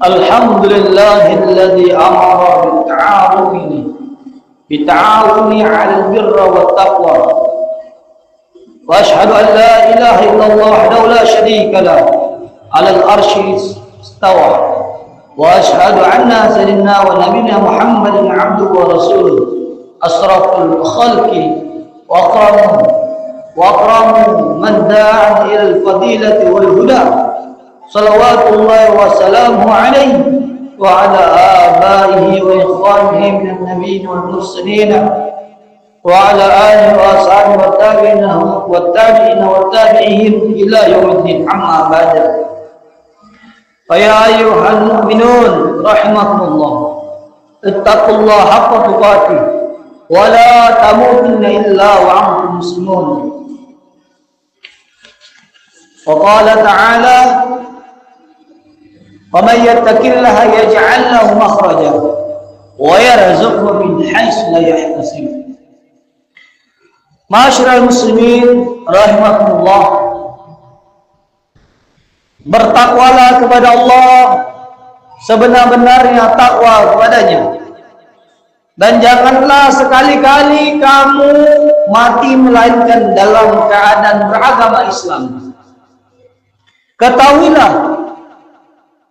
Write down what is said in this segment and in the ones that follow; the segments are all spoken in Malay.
Alhamdulillah alladzi amara bita'awuni 'alal birri wat taqwa wa ashhadu an la ilaha illallah wahdahu la syarika lah 'alal arsy istawa wa ashhadu anna sayyidina wa nabiyyina Muhammadan 'abduhu wa rasuluhu asraful khalqi wa akramu man da'a ila al-fadilati wal huda salawatullahi wa salamuhu alaihi wa ala abaihi wa ikhwanihi minan nabiyyin wal mursalin wa ala alihi wa ashabihi wa tabi'ihim ila yaumiddin amma ba'da. Fa ya ayyuhal mu'minun rahimakumullah ittaqullaha haqqa tuqatih wa la tamutunna illa wa antum muslimun. Wa qala ta'ala وَمَنْ يَتَّقِ اللَّهَ يَجْعَلْ لَهُ مَخْرَجًا وَيَرْزُقْهُ مِنْ حَيْثُ لَا يَحْتَسِبُ. Ma'asyiral muslimin rahimakumullah, bertakwalah kepada Allah sebenar-benarnya takwa kepadanya, dan janganlah sekali-kali kamu mati melainkan dalam keadaan beragama Islam. Ketahuilah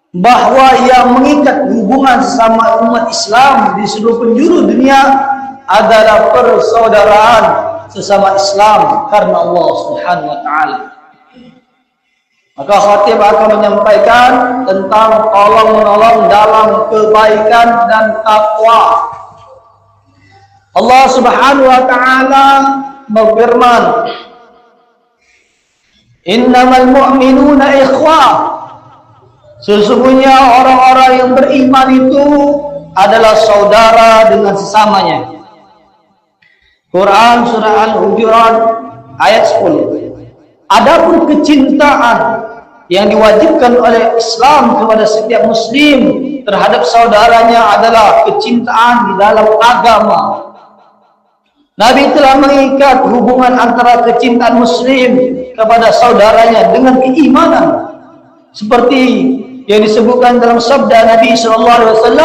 bahwa yang mengikat hubungan sesama umat Islam di seluruh penjuru dunia adalah persaudaraan sesama Islam karena Allah Subhanahu wa taala. Maka khatib akan menyampaikan tentang tolong-menolong dalam kebaikan dan takwa. Allah Subhanahu wa taala berfirman, "Innamal mu'minuna ikhwah." Sesungguhnya orang-orang yang beriman itu adalah saudara dengan sesamanya. Quran surah Al-Hujurat ayat 10. Adapun kecintaan yang diwajibkan oleh Islam kepada setiap muslim terhadap saudaranya adalah kecintaan di dalam agama. Nabi telah mengikat hubungan antara kecintaan muslim kepada saudaranya dengan keimanan, seperti yang disebutkan dalam sabda Nabi SAW,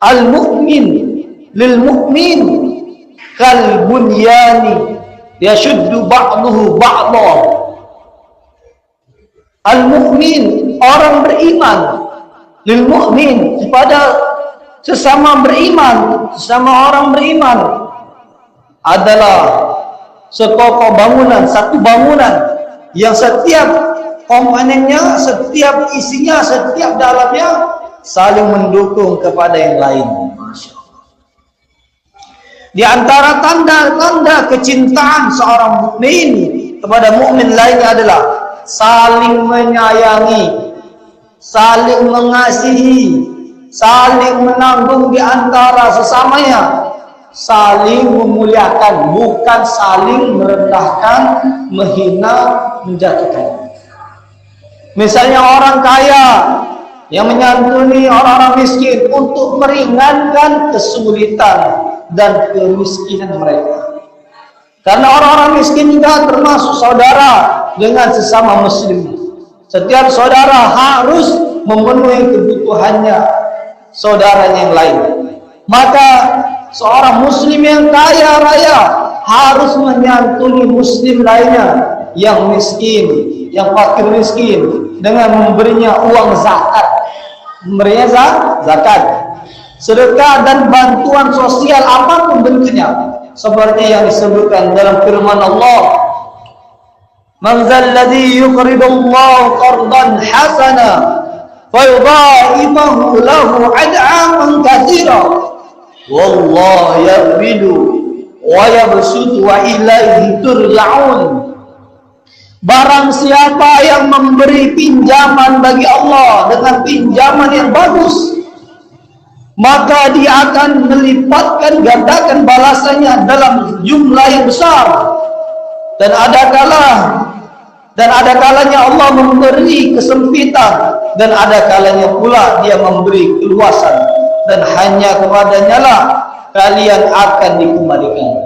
al-mu'min lil-mu'min kal bunyani yashuddu ba'duhu ba'dha. Al-mu'min, orang beriman, lil-mu'min, kepada sesama beriman, sesama orang beriman, adalah sekokoh bangunan, satu bangunan yang setiap komponennya, setiap isinya, setiap dalamnya saling mendukung kepada yang lain. Masya Allah. Di antara tanda-tanda kecintaan seorang mukmin kepada mukmin lainnya adalah saling menyayangi, saling mengasihi, saling menanggung di antara sesamanya, saling memuliakan, bukan saling merendahkan, menghina, menjatuhkan. Misalnya orang kaya yang menyantuni orang-orang miskin untuk meringankan kesulitan dan kemiskinan mereka. Karena orang-orang miskin juga termasuk saudara dengan sesama muslim. Setiap saudara harus memenuhi kebutuhannya saudaranya yang lain. Maka seorang muslim yang kaya raya harus menyantuni muslim lainnya yang miskin, yang fakir miskin, dengan memberinya uang zakat, memberinya zakat, sedekah dan bantuan sosial apapun bentuknya, seperti yang disebutkan dalam firman Allah, man zal ladzi yuqridullaha qardan hasana fayudha'ifahu lahu ad'aman katsira wallahu yaqbidu wa yabsutu wa ilaihi turja'un. Barang siapa yang memberi pinjaman bagi Allah dengan pinjaman yang bagus, maka dia akan melipatkan gandakan balasannya dalam jumlah yang besar. Dan ada kalanya Allah memberi kesempitan, dan ada kalanya pula dia memberi keluasan, dan hanya kepadanya lah kalian akan dikembalikan.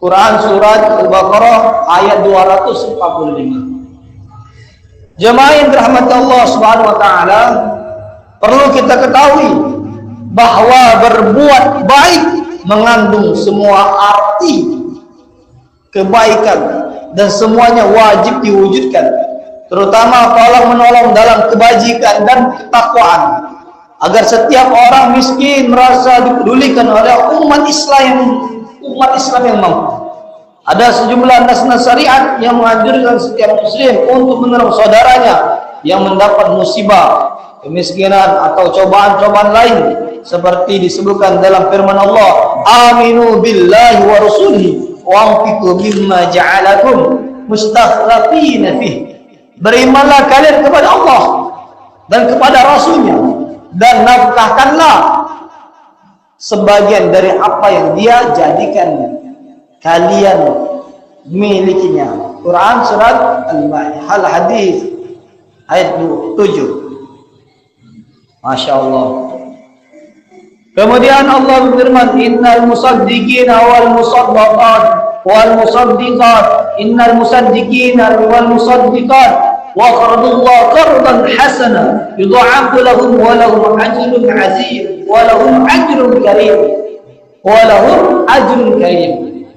Quran surat Al-Baqarah ayat 245. Jemaah yang dirahmati Allah Subhanahu wa taala, perlu kita ketahui bahwa berbuat baik mengandung semua arti kebaikan dan semuanya wajib diwujudkan, terutama tolong menolong dalam kebajikan dan ketakwaan, agar setiap orang miskin merasa dipedulikan oleh umat Islam yang mampu. Ada sejumlah nas-nas syariat yang menganjurkan setiap muslim untuk menolong saudaranya yang mendapat musibah, kemiskinan atau cobaan-cobaan lain, seperti disebutkan dalam firman Allah, aminu billahi wa rasulihi wa anfiqu mimma ja'alakum mustakhlifina fihi. Berimanlah kalian kepada Allah dan kepada Rasulnya, dan nafkahkanlah sebagian dari apa yang dia jadikan kalian milikinya. Quran surat Al-Maidah Al-Hadis ayat 7. Masya Allah. Kemudian Allah berfirman, innal musaddiqina wal musaddaqat wal musaddiqat, innal musaddiqina wal musaddiqat wa qardullaha qardan hasana yudha'afu lahum wa lahum ajrun 'azim wa lahum ajrun karim wa lahum ajrun karim.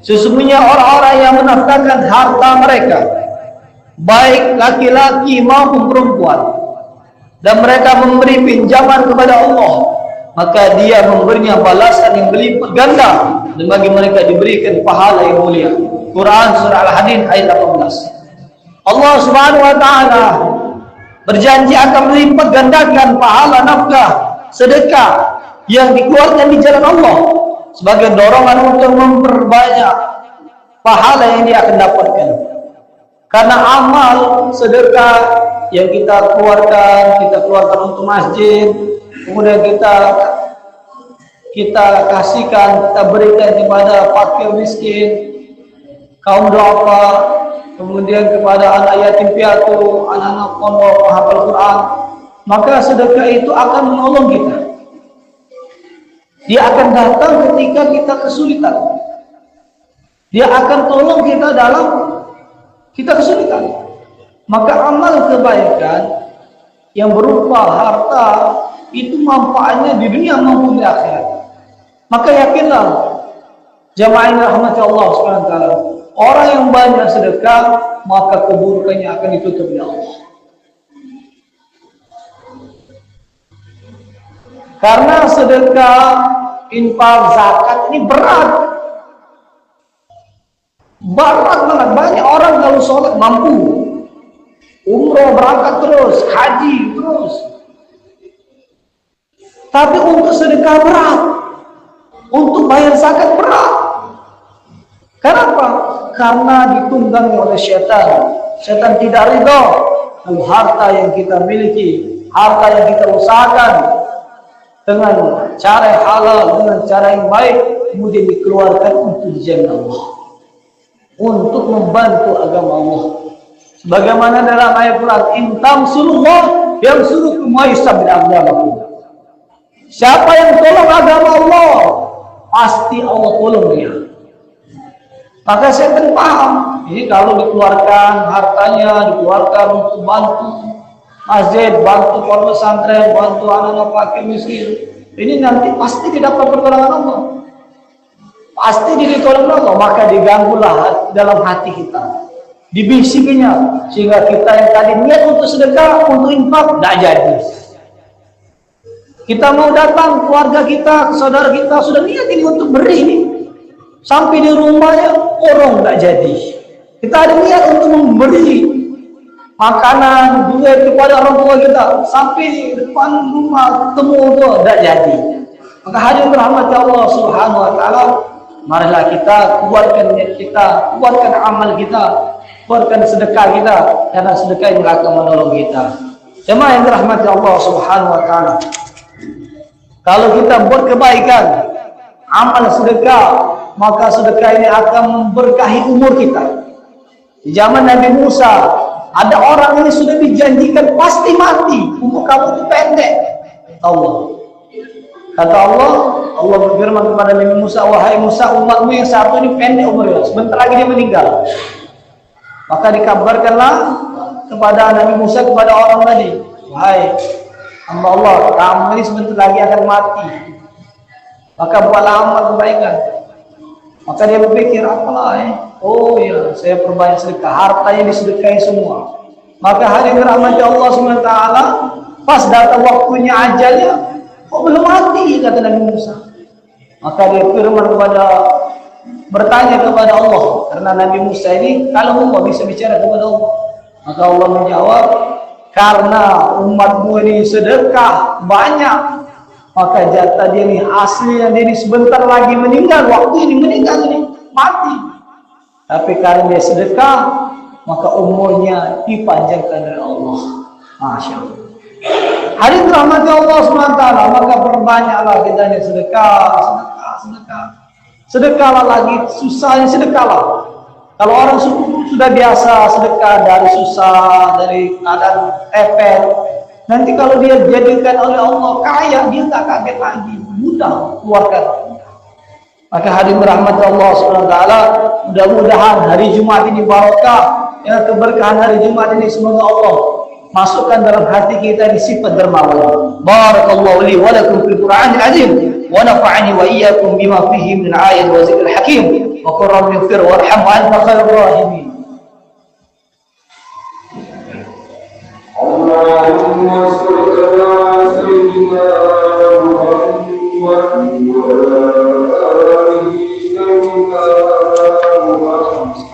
Sesungguhnya orang-orang yang menafkahkan harta mereka, baik laki-laki maupun perempuan, dan mereka memberi pinjaman kepada Allah, maka dia memberinya balasan yang berlipat ganda, dan bagi mereka diberikan pahala yang mulia. Quran surah Al-Hadid ayat 18. Allah Subhanahu wa taala berjanji akan melipat gandakan pahala nafkah, sedekah yang dikeluarkan di jalan Allah sebagai dorongan untuk memperbanyak pahala yang dia akan dapatkan. Karena amal sedekah yang kita keluarkan untuk masjid, kemudian kita kasihkan, kita berikan kepada fakir miskin, kaum duafa, kemudian kepada anak yatim piatu, anak-anak pondok penghafal Quran, maka sedekah itu akan menolong kita. Dia akan datang ketika kita kesulitan. Dia akan tolong kita dalam kita kesulitan. Maka amal kebaikan yang berupa harta itu manfaatnya di dunia maupun di akhirat. Maka yakinlah jamaah yang rahmati Allah Subhanahu wa taala, orang yang banyak sedekah maka keburukannya akan ditutup oleh Allah. Karena sedekah, infak, zakat ini berat banget. Banyak orang kalau sholat mampu, umroh berangkat terus, haji terus, tapi untuk sedekah berat, untuk bayar zakat berat. Kenapa? Karena ditunggangi oleh syaitan. Syaitan tidak ridha dengan harta yang kita miliki, harta yang kita usahakan dengan cara yang halal, dengan cara yang baik, kemudian dikeluarkan untuk jalan Allah, untuk membantu agama Allah. Sebagaimana dalam ayat Quran, in tansurullah yansurukum wa yusabbit aqdamakum. Siapa yang tolong agama Allah, pasti Allah tolong dia. Maka saya paham, ini kalau dikeluarkan hartanya, dikeluarkan untuk bantu masjid, bantu pondok pesantren, bantu anak-anak fakir miskin, ini nanti pasti tidak dapat pertolongan Allah. pasti ditolong Allah, maka diganggulah dalam hati kita, dibisikinya, sehingga kita yang tadi niat untuk sedekah, untuk infak, tidak jadi. Kita mau datang keluarga kita, saudara kita sudah niat ini untuk beri ini, sampai di rumahnya orang tidak jadi. Kita ada niat untuk memberi makanan, duit kepada orang tua kita, sampai depan rumah temu itu tidak jadi. Maka hadirin rahmat Allah Subhanahu Wa Taala, marilah kita kuatkan niat kita, kuatkan amal kita, kuatkan sedekah kita, karena sedekah yang akan menolong kita. Jemaah yang dirahmati Allah Subhanahu Wa Taala, kalau kita buat kebaikan, amal sedekah, maka sedekah ini akan memberkahi umur kita. Di zaman Nabi Musa, ada orang ini sudah dijanjikan pasti mati, umur kamu itu pendek. Kata Allah berfirman kepada Nabi Musa, wahai Musa, umatmu yang satu ini pendek umurnya, sebentar lagi dia meninggal. Maka dikabarkanlah kepada Nabi Musa, kepada orang tadi, wahai hamba Allah, kamu ini sebentar lagi akan mati, maka buatlah amal kebaikan. Maka dia berpikir, apalah oh ya, saya perbanyak sedekah, hartanya disedekahi semua. Maka hadirin rahmati Allah SWT, pas datang waktunya ajalnya, kok belum mati, kata Nabi Musa. Maka dia bertanya kepada Allah, karena Nabi Musa ini kalau Allah bisa bicara kepada Allah. Maka Allah menjawab, karena umatmu ini sedekah banyak, maka jatah dia ini aslinya dia ini sebentar lagi meninggal, waktu ini meninggal ini mati. Tapi karena dia sedekah, maka umurnya dipanjangkan oleh Allah. Masya Allah. Hadirin rahmati Allah SWT, maka perbanyaklah kita ini sedekah. Sedekahlah lagi, susahnya sedekahlah. Kalau orang sudah biasa sedekah dari susah, dari keadaan efek, nanti kalau dia dijadikan oleh Allah kaya, dia tak kaget lagi, mudah keluarkan. Maka hadirin rahmati Allah SWT, mudah-mudahan hari Jumat ini barokah, ya, keberkahan hari Jumat ini semoga Allah masukkan dalam hati kita di sifat dermawan. Barakallahu li wa lakum fil Qur'anil azim, wa nafa'ani wa iyyakum bima fihi min ayat wa zikril hakim, wa qur rabbi ighfir warham wa anta khairur rahimin. Allahumma shalli ala sayyidina Muhammad wa ala alihi sayyidina Muhammad.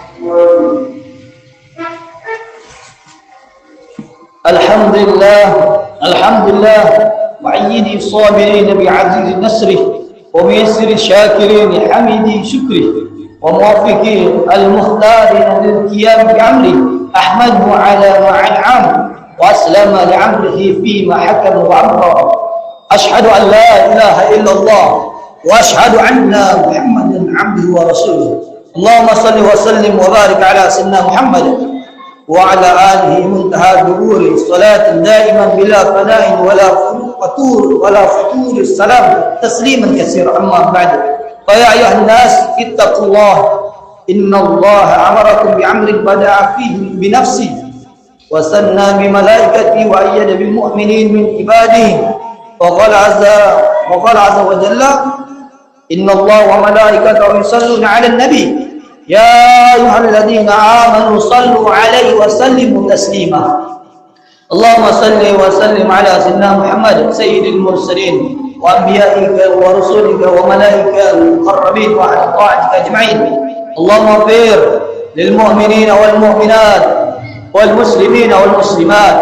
الحمد لله وعيد الصابرين بعزيز نصره وميسر الشاكرين حميد شكره وموفق المختارين للقيام بأمره أحمده على ما أنعم وأسلم لأمره فيما حكم وأمر. أشهد أن لا إله إلا الله وأشهد أن محمدا عبده ورسوله. اللهم صل وسلم وبارك على سيدنا محمد وعلى آله منتهى الدهور صلاة دائما بلا فناء ولا فتور السلام تسليما كثيرا. أما بعد، فيا أيها الناس اتقوا الله، إن الله أمركم بأمر بدأ فيه بنفسه وثنى بملائكته وأيد بالمؤمنين من عباده، وقال عز وجل إن الله وملائكته يصلون على النبي يا أيها الذين آمنوا صلوا عليه وسلموا تسليما. اللهم صل وسلم على سيدنا محمد سيد المرسلين وأنبيائك ورسلك وملائكة المقربين وعلى طاعتك أجمعين. اللهم اغفر للمؤمنين والمؤمنات والمسلمين والمسلمات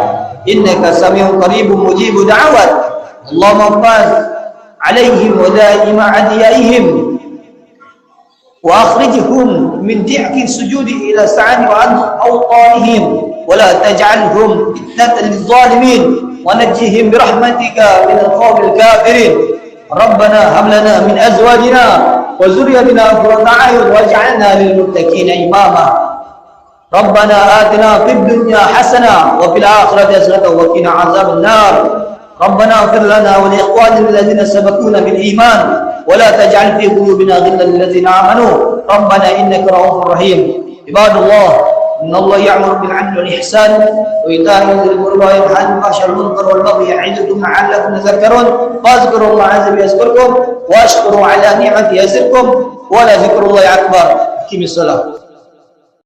إنك سميع قريب مجيب دعوات. اللهم اغفر عليهم ودائم أعدائهم وأخرجهم من ضيق السجود إلى سعد وعن أوطانهم ولا تجعلهم فتنة للظالمين ونجهم برحمتك من القوم الكافرين. ربنا هب لنا من أزواجنا وذريتنا قرة أعين واجعلنا للمتقين إماما. ربنا آتنا في الدنيا حسنة وفي الآخرة حسنة وقنا عذاب النار. ربنا اغفر لنا ولإخواننا الذين سبقونا بالإيمان ولا تجعل في قلوبنا غلا للذين آمنوا ربنا إنك رؤوف رحيم. عباد الله، إن الله يأمر بالعدل والإحسان وإيتاء ذي القربى وينهى عن الفحشاء والمنكر والبغي يعظكم لعلكم تذكرون. فاذكروا الله عز وجل يذكركم واشكروا على نعمته يزدكم wa la dzikrullahi akbar. Qimis shalah.